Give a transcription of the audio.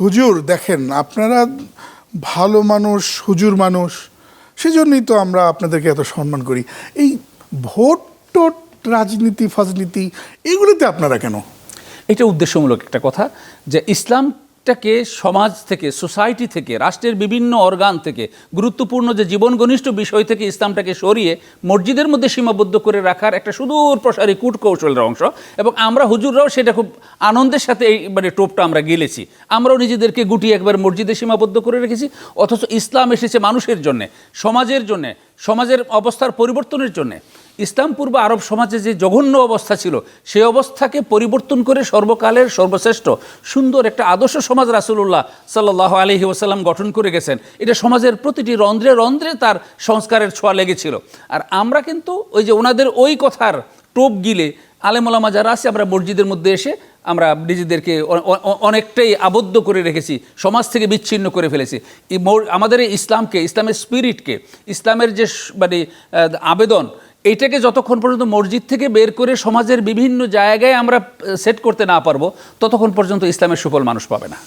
হুজুর দেখেন, আপনারা ভালো মানুষ, হুজুর মানুষ, সেজন্যই তো আমরা আপনাদেরকে এত সম্মান করি। এই ভোট টোট, রাজনীতি ফাজনীতি, এগুলোতে আপনারা কেন? এটা উদ্দেশ্যমূলক একটা কথা, যে ইসলামটাকে সমাজ থেকে, সোসাইটি থেকে, রাষ্ট্রের বিভিন্ন অর্গান থেকে, গুরুত্বপূর্ণ যে জীবন ঘনিষ্ঠ বিষয় থেকে ইসলামটাকে সরিয়ে মসজিদের মধ্যে সীমাবদ্ধ করে রাখার একটা সুদূর প্রসারী কূটকৌশলের অংশ। এবং আমরা হুজুররাও সেটা খুব আনন্দের সাথে এই টোপটা আমরা গেলেছি। আমরাও নিজেদেরকে গুটিয়ে একবার মসজিদে সীমাবদ্ধ করে রেখেছি, অথচ ইসলাম এসেছে মানুষের জন্যে, সমাজের জন্যে, সমাজের অবস্থার পরিবর্তনের জন্যে। ইসলাম পূর্ব আরব সমাজে যে জঘন্য অবস্থা ছিল, সেই অবস্থাকে পরিবর্তন করে সর্বকালের সর্বশ্রেষ্ঠ সুন্দর একটা আদর্শ সমাজ রাসূলুল্লাহ সাল্লাল্লাহু আলাইহি ওয়াসাল্লাম গঠন করে গেছেন। এটা সমাজের প্রতিটি রন্ধ্রে রন্ধ্রে তার সংস্কারের ছোঁয়া লেগেছিল। আর আমরা কিন্তু ওই যে ওনাদের ওই কথার টোপ গিলে আলেম ওলামা যারা আছে, আমরা মসজিদের মধ্যে এসে আমরা নিজেদেরকে অনেকটাই আবদ্ধ করে রেখেছি, সমাজ থেকে বিচ্ছিন্ন করে ফেলেছি। আমাদের এই ইসলামকে, ইসলামের স্পিরিটকে, ইসলামের যে আবেদন, এইটাকে যতক্ষণ পর্যন্ত মসজিদ থেকে বের করে সমাজের বিভিন্ন জায়গায় আমরা সেট করতে না পারবো, ততক্ষণ পর্যন্ত ইসলামের সুফল মানুষ পাবে না।